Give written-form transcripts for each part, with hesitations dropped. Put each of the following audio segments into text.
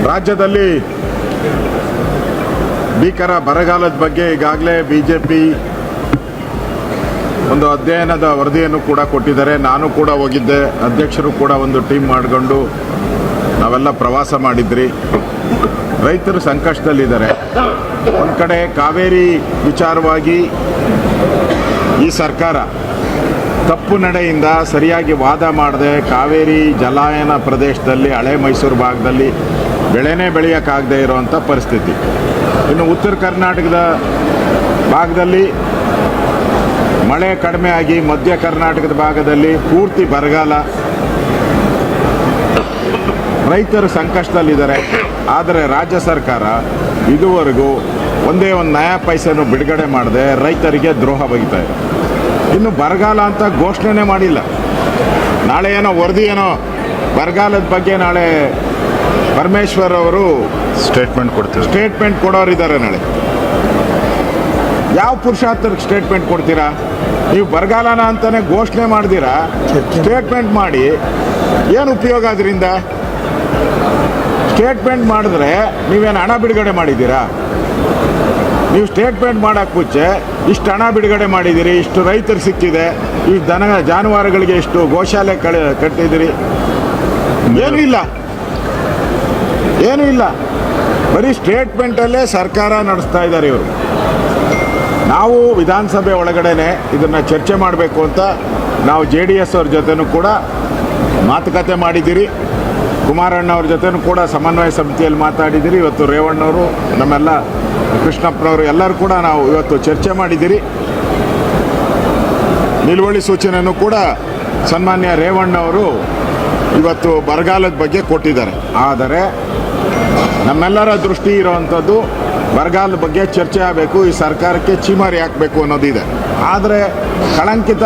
ರಾಜ್ಯದಲ್ಲಿ ಭೀಕರ ಬರಗಾಲದ ಬಗ್ಗೆ ಈಗಾಗಲೇ ಬಿಜೆಪಿ ಒಂದು ಅಧ್ಯಯನದ ವರದಿಯನ್ನು ಕೂಡ ಕೊಟ್ಟಿದ್ದಾರೆ. ನಾನು ಕೂಡ ಹೋಗಿದ್ದೆ, ಅಧ್ಯಕ್ಷರು ಕೂಡ ಒಂದು ಟೀಮ್ ಮಾಡಿಕೊಂಡು ನಾವೆಲ್ಲ ಪ್ರವಾಸ ಮಾಡಿದ್ರಿ. ರೈತರು ಸಂಕಷ್ಟದಲ್ಲಿದ್ದಾರೆ. ಒಂದು ಕಡೆ ಕಾವೇರಿ ವಿಚಾರವಾಗಿ ಈ ಸರ್ಕಾರ ತಪ್ಪು ನಡೆಯಿಂದ ಸರಿಯಾಗಿ ವಾದ ಮಾಡದೆ ಕಾವೇರಿ ಜಲಾನಯನ ಪ್ರದೇಶದಲ್ಲಿ ಹಳೆ ಮೈಸೂರು ಭಾಗದಲ್ಲಿ ಬೆಳೆನೇ ಬೆಳೆಯೋಕ್ಕಾಗದೇ ಇರೋವಂಥ ಪರಿಸ್ಥಿತಿ. ಇನ್ನು ಉತ್ತರ ಕರ್ನಾಟಕದ ಭಾಗದಲ್ಲಿ ಮಳೆ ಕಡಿಮೆ ಆಗಿ ಮಧ್ಯ ಕರ್ನಾಟಕದ ಭಾಗದಲ್ಲಿ ಪೂರ್ತಿ ಬರಗಾಲ, ರೈತರು ಸಂಕಷ್ಟದಲ್ಲಿದ್ದಾರೆ. ಆದರೆ ರಾಜ್ಯ ಸರ್ಕಾರ ಇದುವರೆಗೂ ಒಂದೇ ಒಂದು ನಯಾ ಪೈಸೆನೂ ಬಿಡುಗಡೆ ಮಾಡದೆ ರೈತರಿಗೆ ದ್ರೋಹ ಬಗೆತಾ ಇದೆ. ಇನ್ನು ಬರಗಾಲ ಅಂತ ಘೋಷಣೆ ಮಾಡಿಲ್ಲ. ನಾಳೆ ಏನೋ ವರದಿ ಏನೋ ಬರಗಾಲದ ಬಗ್ಗೆ ನಾಳೆ ಪರಮೇಶ್ವರ್ ಅವರು ಸ್ಟೇಟ್ಮೆಂಟ್ ಕೊಡೋರಿದ್ದಾರೆ. ನಾಳೆ ಯಾವ ಪುರುಷಾರ್ಥಕ್ಕೆ ಸ್ಟೇಟ್ಮೆಂಟ್ ಕೊಡ್ತೀರಾ? ನೀವು ಬರಗಾಲನ ಅಂತಾನೆ ಘೋಷಣೆ ಮಾಡ್ತೀರಾ, ಸ್ಟೇಟ್ಮೆಂಟ್ ಮಾಡಿ ಏನು ಉಪಯೋಗ? ಅದರಿಂದ ಸ್ಟೇಟ್ಮೆಂಟ್ ಮಾಡಿದ್ರೆ ನೀವೇನು ಹಣ ಬಿಡುಗಡೆ ಮಾಡಿದ್ದೀರಾ? ನೀವು ಸ್ಟೇಟ್ಮೆಂಟ್ ಮಾಡೋಕ್ಕೆ ಮುಂಚೆ ಇಷ್ಟು ಹಣ ಬಿಡುಗಡೆ ಮಾಡಿದ್ದೀರಿ, ಇಷ್ಟು ರೈತರು ಸಿಕ್ಕಿದೆ, ಇಷ್ಟು ಜಾನುವಾರುಗಳಿಗೆ ಇಷ್ಟು ಗೋಶಾಲೆ ಕಟ್ಟಿದ್ದೀರಿ, ಏನೂ ಇಲ್ಲ. ಬರೀ ಸ್ಟೇಟ್ಮೆಂಟಲ್ಲೇ ಸರ್ಕಾರ ನಡೆಸ್ತಾ ಇದ್ದಾರೆ ಇವರು. ನಾವು ವಿಧಾನಸಭೆ ಒಳಗಡೆನೆ ಇದನ್ನು ಚರ್ಚೆ ಮಾಡಬೇಕು ಅಂತ ನಾವು JDS ಅವ್ರ ಜೊತೆನೂ ಕೂಡ ಮಾತುಕತೆ ಮಾಡಿದ್ದೀರಿ. ಕುಮಾರಣ್ಣ ಅವ್ರ ಜೊತೆನೂ ಕೂಡ ಸಮನ್ವಯ ಸಮಿತಿಯಲ್ಲಿ ಮಾತಾಡಿದ್ದೀರಿ. ಇವತ್ತು ರೇವಣ್ಣವರು, ನಮ್ಮೆಲ್ಲ ಕೃಷ್ಣಪ್ಪನವರು ಎಲ್ಲರೂ ಕೂಡ ನಾವು ಇವತ್ತು ಚರ್ಚೆ ಮಾಡಿದ್ದೀರಿ. ನಿಲುವಳಿ ಸೂಚನೆಯನ್ನು ಕೂಡ ಸನ್ಮಾನ್ಯ ರೇವಣ್ಣವರು ಇವತ್ತು ಬರಗಾಲದ ಬಗ್ಗೆ ಕೊಟ್ಟಿದ್ದಾರೆ. ಆದರೆ ನಮ್ಮೆಲ್ಲರ ದೃಷ್ಟಿ ಇರೋವಂಥದ್ದು ಬರಗಾಲದ ಬಗ್ಗೆ ಚರ್ಚೆ ಆಗಬೇಕು, ಈ ಸರ್ಕಾರಕ್ಕೆ ಚೀಮಾರಿ ಹಾಕಬೇಕು ಅನ್ನೋದಿದೆ. ಆದರೆ ಕಳಂಕಿತ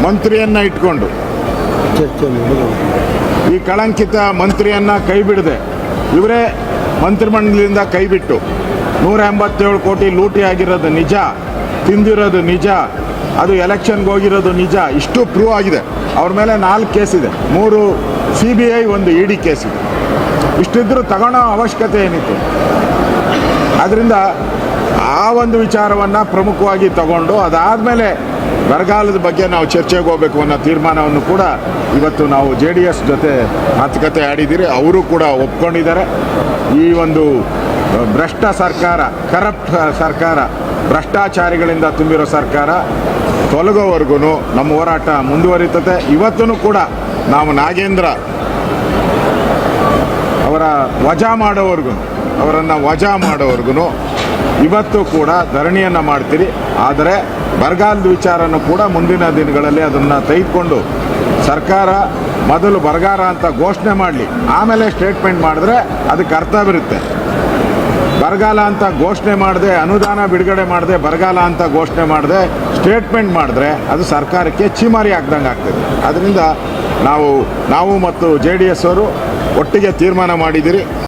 ಮಂತ್ರಿಯನ್ನು ಇಟ್ಕೊಂಡು ಈ ಕಳಂಕಿತ ಮಂತ್ರಿಯನ್ನು ಕೈ ಬಿಡದೆ ಇವರೇ ಮಂತ್ರಿಮಂಡಲದಿಂದ ಕೈ ಬಿಟ್ಟು 187 ಕೋಟಿ ಲೂಟಿ ಆಗಿರೋದು ನಿಜ, ತಿಂದಿರೋದು ನಿಜ, ಅದು ಎಲೆಕ್ಷನ್ಗೆ ಹೋಗಿರೋದು ನಿಜ, ಇಷ್ಟು ಪ್ರೂವ್ ಆಗಿದೆ. ಅವ್ರ ಮೇಲೆ 4 ಕೇಸಿದೆ, 3 CBI 1 ED ಕೇಸಿದೆ. ಇಷ್ಟಿದ್ರೂ ತಗೊಳ್ಳೋ ಅವಶ್ಯಕತೆ ಏನಿತ್ತು? ಆದ್ದರಿಂದ ಆ ಒಂದು ವಿಚಾರವನ್ನು ಪ್ರಮುಖವಾಗಿ ತಗೊಂಡು ಅದಾದಮೇಲೆ ಬರಗಾಲದ ಬಗ್ಗೆ ನಾವು ಚರ್ಚೆಗೆ ಹೋಗಬೇಕು ಅನ್ನೋ ತೀರ್ಮಾನವನ್ನು ಕೂಡ ಇವತ್ತು ನಾವು JDS ಜೊತೆ ಮಾತುಕತೆ ಆಡಿದ್ದೀರಿ. ಅವರು ಕೂಡ ಒಪ್ಕೊಂಡಿದ್ದಾರೆ. ಈ ಒಂದು ಭ್ರಷ್ಟ ಸರ್ಕಾರ, ಕರಪ್ಟ್ ಸರ್ಕಾರ, ಭ್ರಷ್ಟಾಚಾರಿಗಳಿಂದ ತುಂಬಿರೋ ಸರ್ಕಾರ ತೊಲಗೋವರೆಗೂ ನಮ್ಮ ಹೋರಾಟ ಮುಂದುವರಿತದೆ. ಇವತ್ತೂ ಕೂಡ ನಾವು ನಾಗೇಂದ್ರ ಅವರನ್ನು ವಜಾ ಮಾಡೋವರೆಗೂ ಇವತ್ತು ಕೂಡ ಧರಣಿಯನ್ನು ಮಾಡ್ತೀರಿ. ಆದರೆ ಬರಗಾಲದ ವಿಚಾರನೂ ಕೂಡ ಮುಂದಿನ ದಿನಗಳಲ್ಲಿ ಅದನ್ನು ತೆಗೆದುಕೊಂಡು ಸರ್ಕಾರ ಮೊದಲು ಬರಗಾಲ ಅಂತ ಘೋಷಣೆ ಮಾಡಲಿ, ಆಮೇಲೆ ಸ್ಟೇಟ್ಮೆಂಟ್ ಮಾಡಿದ್ರೆ ಅದಕ್ಕೆ ಅರ್ಥ ಬರುತ್ತೆ. ಬರಗಾಲ ಅಂತ ಘೋಷಣೆ ಮಾಡದೆ, ಅನುದಾನ ಬಿಡುಗಡೆ ಮಾಡದೆ, ಬರಗಾಲ ಅಂತ ಘೋಷಣೆ ಮಾಡದೆ ಸ್ಟೇಟ್ಮೆಂಟ್ ಮಾಡಿದ್ರೆ ಅದು ಸರ್ಕಾರಕ್ಕೆ ಚೀಮಾರಿ ಹಾಕ್ದಂಗೆ ಆಗ್ತದೆ. ಅದರಿಂದ ನಾವು ಮತ್ತು JDS ಅವರು ಒಟ್ಟಿಗೆ ತೀರ್ಮಾನ ಮಾಡಿದ್ದೀರಿ.